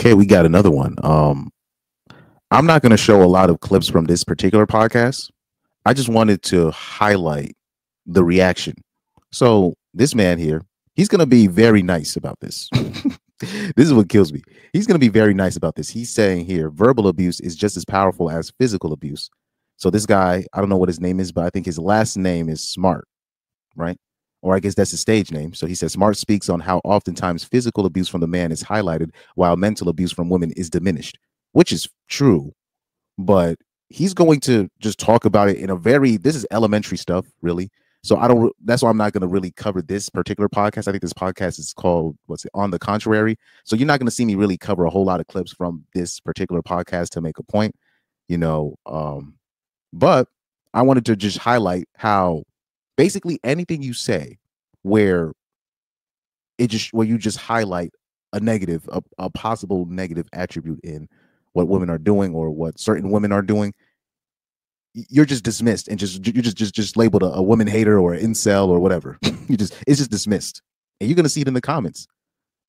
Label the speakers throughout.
Speaker 1: Okay, we got another one. I'm not going to show a lot of clips from this particular podcast. I just wanted to highlight the reaction. So this man here, he's going to be very nice about this. This is what kills me. He's going to be very nice about this. He's saying here, verbal abuse is just as powerful as physical abuse. So this guy, I don't know what his name is, but I think his last name is Smart, right? Or I guess that's his stage name. So he says Smart speaks on how oftentimes physical abuse from the man is highlighted while mental abuse from women is diminished, which is true. But he's going to just talk about it in a very, this is elementary stuff, really. So that's why I'm not going to really cover this particular podcast. I think this podcast is called, On the Contrary. So you're not going to see me really cover a whole lot of clips from this particular podcast to make a point, but I wanted to just highlight how basically anything you say where you just highlight a negative, a possible negative attribute in what women are doing or what certain women are doing, you're just dismissed and you're just labeled a woman hater or an incel or whatever. It's just dismissed, and you're gonna see it in the comments.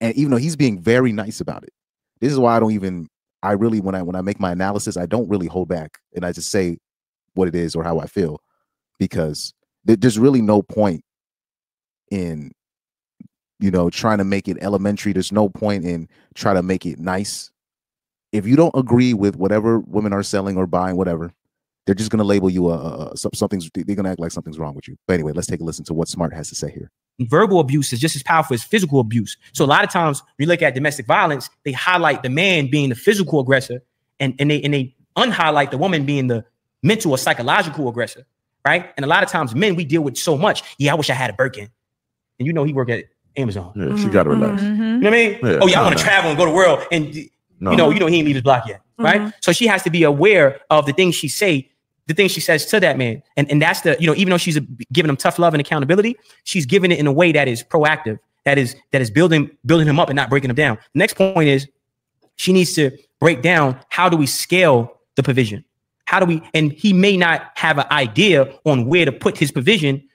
Speaker 1: And even though he's being very nice about it, this is why when I make my analysis, I don't really hold back and I just say what it is or how I feel, because there's really no point in trying to make it elementary. There's no point in trying to make it nice. If you don't agree with whatever women are selling or buying, whatever, they're just going to label you something's. They're going to act like something's wrong with you. But anyway, let's take a listen to what Smart has to say here.
Speaker 2: Verbal abuse is just as powerful as physical abuse. So a lot of times when you look at domestic violence, they highlight the man being the physical aggressor, and they unhighlight the woman being the mental or psychological aggressor, right? And a lot of times men, we deal with so much. Yeah, I wish I had a Birkin. And he work at Amazon.
Speaker 3: Yeah, she got to relax.
Speaker 2: You know what I mean?
Speaker 3: Yeah,
Speaker 2: I want to travel and go to the world. And he ain't leave his block yet, right? So she has to be aware of the things she says to that man. And that's even though she's giving him tough love and accountability, she's giving it in a way that is proactive, that is building him up and not breaking him down. The next point is she needs to break down, how do we scale the provision? And he may not have an idea on where to put his provision.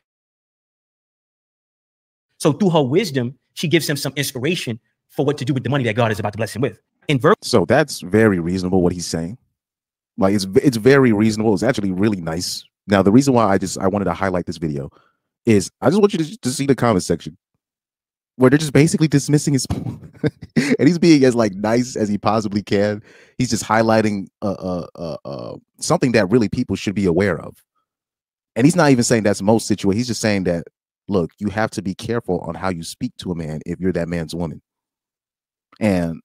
Speaker 2: So through her wisdom, she gives him some inspiration for what to do with the money that God is about to bless him with.
Speaker 1: So that's very reasonable what he's saying. Like it's very reasonable. It's actually really nice. Now, the reason why I wanted to highlight this video is I just want you to see the comment section where they're just basically dismissing his point. And he's being as nice as he possibly can. He's just highlighting something that really people should be aware of. And he's not even saying that's most situations. He's just saying that, look, you have to be careful on how you speak to a man if you're that man's woman. And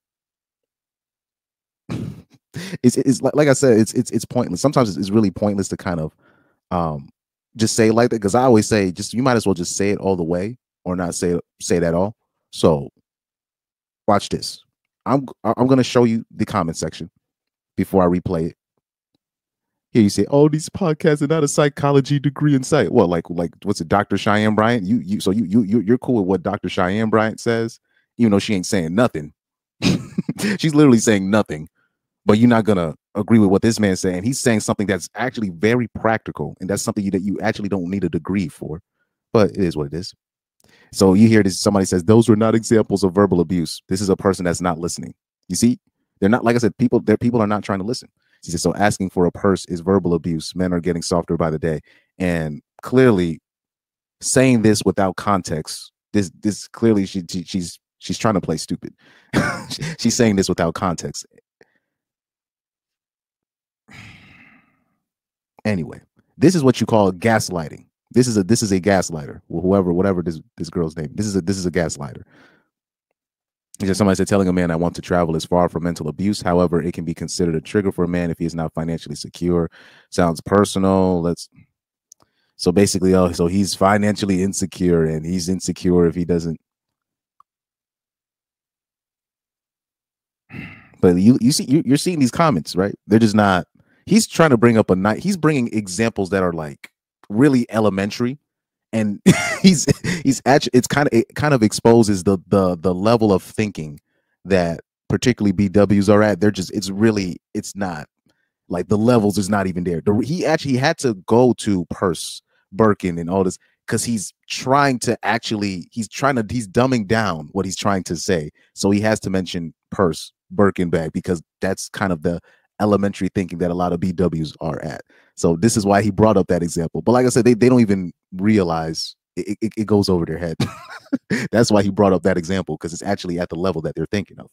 Speaker 1: it's like I said, it's pointless. Sometimes it's really pointless to kind of just say it like that, because I always say you might as well just say it all the way or not say it at all. So watch this. I'm gonna show you the comment section before I replay it. Here you say, "Oh, these podcasts are not a psychology degree in sight." Well, like what's it, Dr. Cheyenne Bryant? You're cool with what Dr. Cheyenne Bryant says, even though she ain't saying nothing. She's literally saying nothing. But you're not gonna agree with what this man's saying. He's saying something that's actually very practical, and that's something that you actually don't need a degree for. But it is what it is. So you hear this, somebody says, "Those were not examples of verbal abuse." This is a person that's not listening. You see, they're not, like I said, people are not trying to listen. She said, so asking for a purse is verbal abuse. Men are getting softer by the day. And clearly saying this without context, this clearly she's trying to play stupid. She's saying this without context. Anyway, this is what you call gaslighting. This is a gaslighter. Whatever this girl's name. This is a gaslighter. Somebody said telling a man I want to travel is far from mental abuse. However, it can be considered a trigger for a man if he is not financially secure. Sounds personal. So basically, so he's financially insecure, and he's insecure if he doesn't. But you're seeing these comments, right? They're just not. He's trying to bring up he's bringing examples that are really elementary, and he's actually, it kind of exposes the level of thinking that particularly BWs are at. It's not like the levels is not even there. He actually had to go to Purse, Birkin, and all this because he's dumbing down what he's trying to say. So he has to mention Purse, Birkin bag because that's kind of the elementary thinking that a lot of BWs are at. So this is why he brought up that example. But like I said, they don't even realize it goes over their head. That's why he brought up that example, because it's actually at the level that they're thinking of.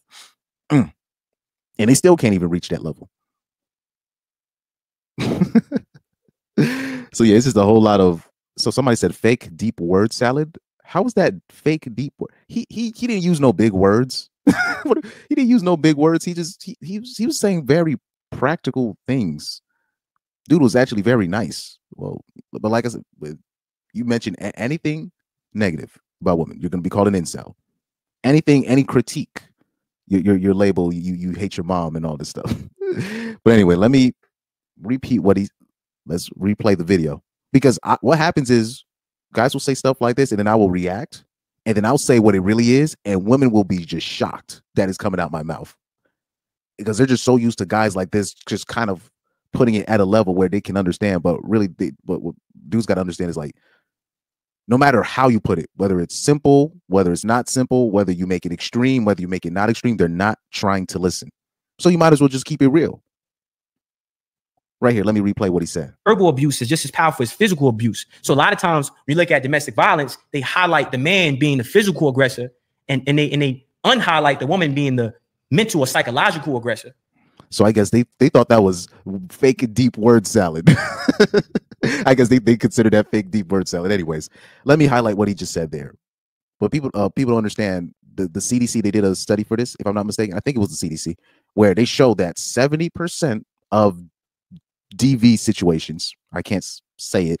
Speaker 1: And they still can't even reach that level. So yeah, it's just a whole lot of. So somebody said fake deep word salad. How was that fake deep word? He didn't use no big words. He didn't use no big words. He was saying very practical things. Dude was actually very nice. Well, but like I said, you mentioned anything negative about women, you're gonna be called an incel. Anything, any critique, your label, you hate your mom and all this stuff. But anyway, let me repeat let's replay the video, because what happens is guys will say stuff like this and then I will react and then I'll say what it really is, and women will be just shocked that it's coming out my mouth, because they're just so used to guys like this just kind of putting it at a level where they can understand. But really, what dudes got to understand is, like, no matter how you put it, whether it's simple, whether it's not simple, whether you make it extreme, whether you make it not extreme, they're not trying to listen. So you might as well just keep it real. Right here, let me replay what he said.
Speaker 2: Verbal abuse is just as powerful as physical abuse. So a lot of times when you look at domestic violence, they highlight the man being the physical aggressor, and they unhighlight the woman being the mental or psychological aggressor.
Speaker 1: So I guess they thought that was fake deep word salad. I guess they consider that fake deep word salad. Anyways, let me highlight what he just said there. But people don't understand, the CDC, they did a study for this, if I'm not mistaken. I think it was the CDC, where they showed that 70% of DV situations, I can't say it,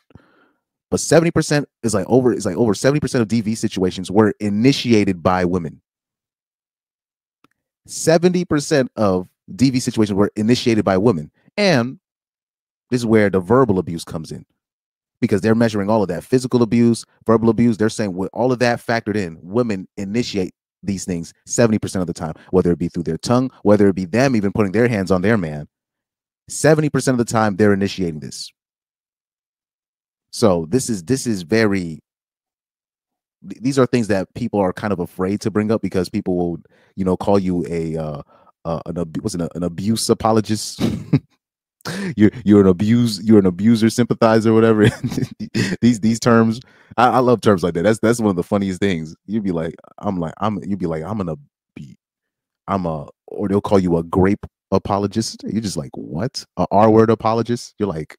Speaker 1: but 70% is like over 70% of DV situations were initiated by women. 70% of DV situations were initiated by women. And this is where the verbal abuse comes in, because they're measuring all of that: physical abuse, verbal abuse. They're saying with all of that factored in, women initiate these things 70% of the time, whether it be through their tongue, whether it be them even putting their hands on their man. 70% of the time they're initiating this. So this is very, these are things that people are kind of afraid to bring up, because people will, call you an abuse apologist. you're an abuser sympathizer, whatever. these terms, I love terms like that. That's one of the funniest things. You'd be like, or they'll call you a grape apologist. You're just like, what? A R word apologist? You're like,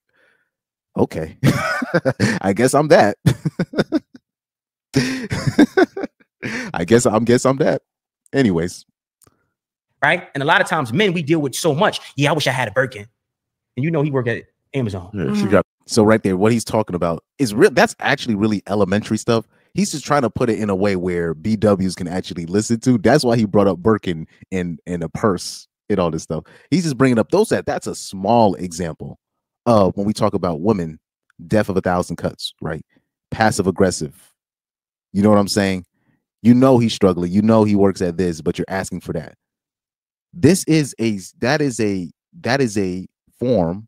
Speaker 1: okay. I guess I'm that. I guess I'm that. Anyways.
Speaker 2: Right? And a lot of times men, we deal with so much. Yeah, I wish I had a Birkin. And he worked at Amazon.
Speaker 1: Yeah, so right there, what he's talking about is real. That's actually really elementary stuff. He's just trying to put it in a way where BWs can actually listen to. That's why he brought up Birkin and a purse and all this stuff. He's just bringing up that's a small example of when we talk about women, death of 1,000 cuts, right? Passive aggressive. You know what I'm saying? He's struggling. He works at this, but you're asking for that. That is a form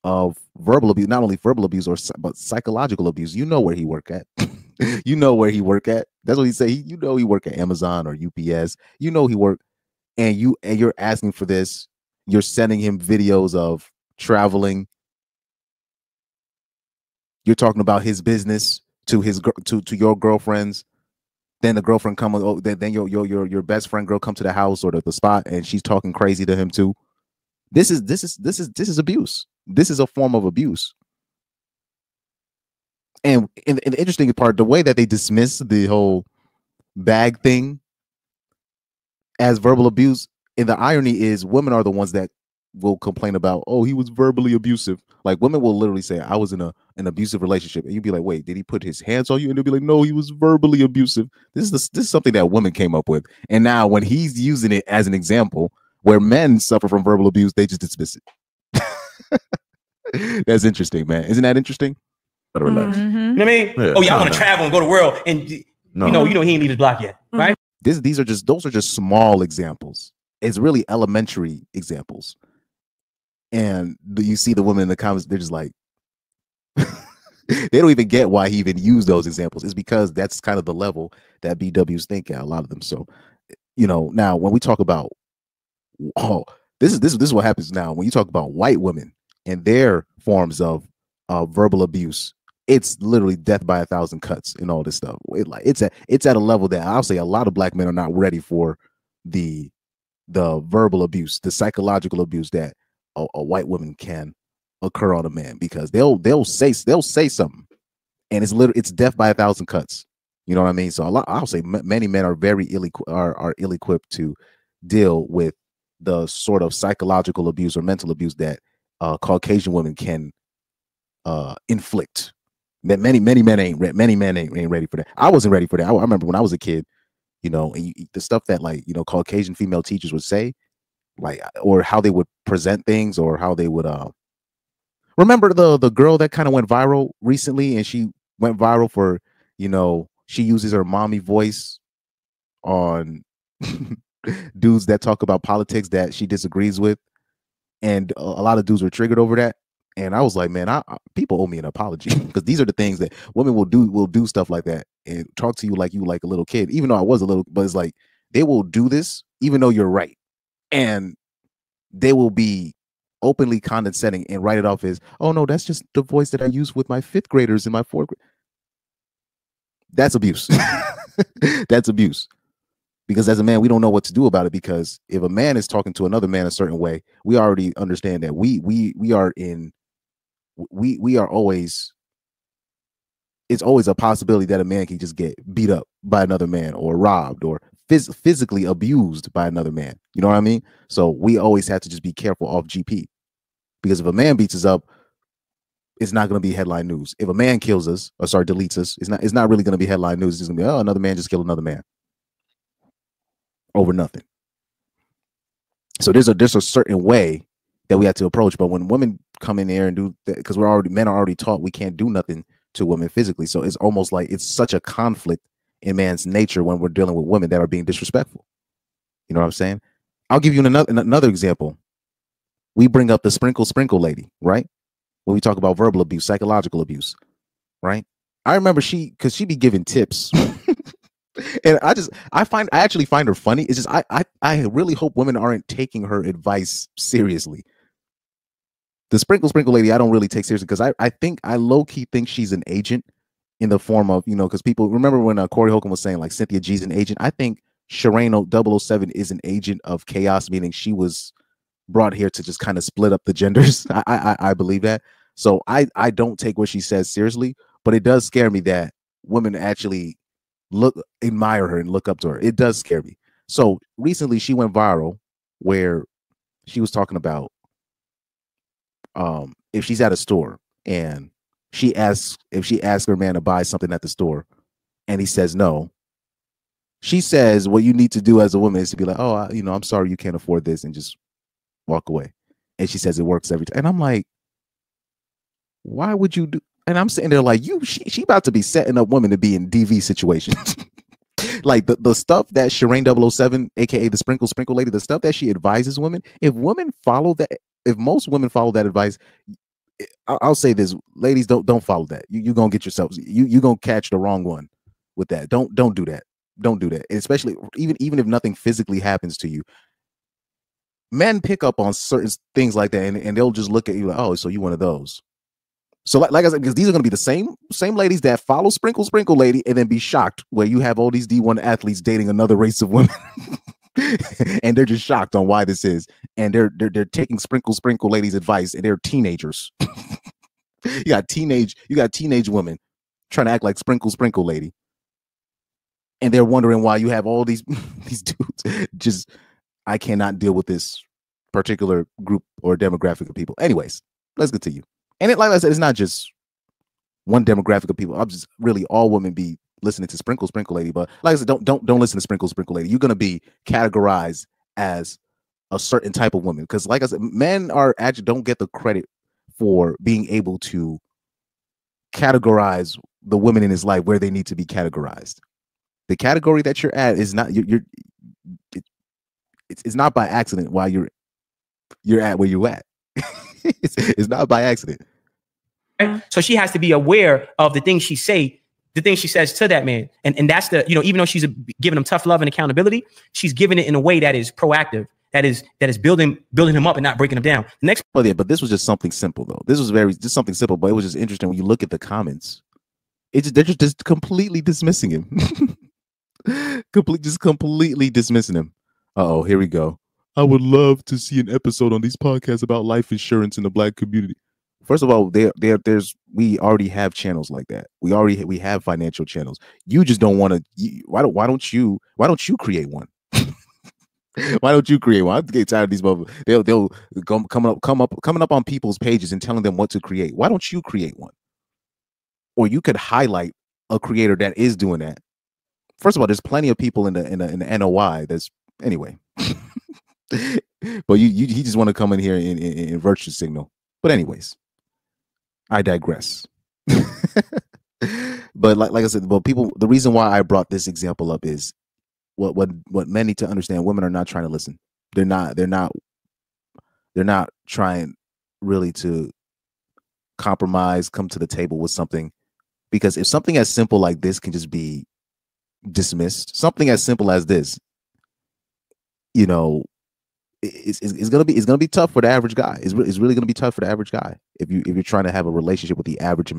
Speaker 1: of verbal abuse, not only verbal abuse but psychological abuse. Where he work at. Where he work at. That's what he say. He work at Amazon or UPS. He work, and you're asking for this. You're sending him videos of traveling. You're talking about his business to your girlfriends. Then the girlfriend then your best friend girl come to the house or the spot, and she's talking crazy to him too. This is abuse. This is a form of abuse. And the interesting part, the way that they dismiss the whole bag thing as verbal abuse, and the irony is women are the ones that will complain about, oh, he was verbally abusive. Like, women will literally say, I was in an abusive relationship, and you'd be like, wait, did he put his hands on you? And they'll be like, no, he was verbally abusive. This is something that women came up with, and now when he's using it as an example where men suffer from verbal abuse, they just dismiss it. That's interesting, man. Isn't that interesting?
Speaker 3: Better relax.
Speaker 2: You know what I mean? Yeah, oh, y'all want to travel and go to the world, and he ain't leave his block yet, right?
Speaker 1: Those are just small examples. It's really elementary examples. And you see the women in the comments, they're just like, they don't even get why he even used those examples. It's because that's kind of the level that BWs think at, a lot of them. So, now when we talk about oh, this is what happens now when you talk about white women and their forms of verbal abuse. It's literally death by 1,000 cuts and all this stuff. It's at a level that I'll say a lot of black men are not ready for the verbal abuse, the psychological abuse that a white woman can occur on a man, because they'll say something, and it's death by 1,000 cuts. You know what I mean? So I'll say many men are very ill-equipped to deal with the sort of psychological abuse or mental abuse that Caucasian women can inflict. Many men ain't ready for that. I wasn't ready for that. I remember when I was a kid, you know, and the stuff that, like, you know, Caucasian female teachers would say, like, or how they would present things, or how they would remember the girl that kind of went viral recently, and she went viral for, you know, she uses her mommy voice on dudes that talk about politics that she disagrees with, and a lot of dudes were triggered over that. And I was like, man, people owe me an apology, because these are the things that women will do stuff like that and talk to you like a little kid, even though I was a little, but it's like they will do this even though you're right, and they will be openly condescending and write it off as, oh no, that's just the voice that I use with my 5th graders in my 4th grade. That's abuse. That's abuse. Because as a man, we don't know what to do about it, because if a man is talking to another man a certain way, we already understand that we are always, it's always a possibility that a man can just get beat up by another man, or robbed, or physically abused by another man. You know what I mean? So we always have to just be careful off GP, because if a man beats us up, it's not going to be headline news. If a man kills us, or deletes us, it's not really going to be headline news. It's just going to be, oh, another man just killed another man over nothing. So there's a certain way that we have to approach. But when women come in there and do that, because men are already taught we can't do nothing to women physically, so it's almost like it's such a conflict in man's nature when we're dealing with women that are being disrespectful. You know what I'm saying? I'll give you another example. We bring up the sprinkle lady, right? When we talk about verbal abuse, psychological abuse, right? I remember because she be giving tips. And I actually find her funny. It's just I really hope women aren't taking her advice seriously. The sprinkle lady, I don't really take seriously, because I low-key think she's an agent, in the form of, you know, because people remember when Corey Holcomb was saying like Cynthia G's an agent. I think Shireen 007 is an agent of chaos, meaning she was brought here to just kind of split up the genders. I believe that. So I don't take what she says seriously, but it does scare me that women actually admire her and look up to her. It does scare me. So recently she went viral where she was talking about if she's at a store and she asks her man to buy something at the store and he says no, she says what you need to do as a woman is to be like, oh, I'm sorry you can't afford this, and just walk away. And she says it works every time. And I'm like, why would you do? And I'm sitting there like, she about to be setting up women to be in DV situations. Like the stuff that Shireen 007, aka the sprinkle lady, the stuff that she advises women, if most women follow that advice, I'll say this, ladies, don't follow that. You're gonna get yourselves, you're gonna catch the wrong one with that. Don't do that. Don't do that. Especially even if nothing physically happens to you. Men pick up on certain things like that, and they'll just look at you like, oh, so you one of those. So like I said, because these are going to be the same ladies that follow sprinkle lady and then be shocked where you have all these D1 athletes dating another race of women. And they're just shocked on why this is, and they're taking sprinkle ladies advice, and they're teenagers. you got teenage women trying to act like sprinkle lady, and they're wondering why you have all these dudes. Just, I cannot deal with this particular group or demographic of people. Anyways, let's continue. And like I said, it's not just one demographic of people. I'm just really all women be listening to sprinkle lady. But like I said, don't listen to sprinkle lady. You're gonna be categorized as a certain type of woman, because like I said, men are actually don't get the credit for being able to categorize the women in his life where they need to be categorized. The category that you're at is not it's not by accident why you're at where you're at. It's not by accident.
Speaker 2: So she has to be aware of the things she says to that man. And that's even though she's giving him tough love and accountability, she's giving it in a way that is proactive. that is building him up and not breaking him down. The next,
Speaker 1: well, yeah, but this was just something simple though. This was just something simple, but it was just interesting when you look at the comments. They're just completely dismissing him. completely dismissing him. Uh-oh, here we go. I would love to see an episode on these podcasts about life insurance in the Black community. First of all, we already have channels like that. We have financial channels. You just don't want to. Why don't you create one? Why don't you create one? I get tired of these motherfuckers. They'll coming up on people's pages and telling them what to create. Why don't you create one? Or you could highlight a creator that is doing that. First of all, there's plenty of people in the NOI. That's anyway. But he just want to come in here and virtue signal. But anyways, I digress. But like I said, but people, the reason why I brought this example up is what men need to understand. Women are not trying to listen. They're not trying really to compromise, come to the table with something. Because if something as simple like this can just be dismissed, something as simple as this, you know, it's gonna be tough for the average guy. It's really gonna be tough for the average guy if you're trying to have a relationship with the average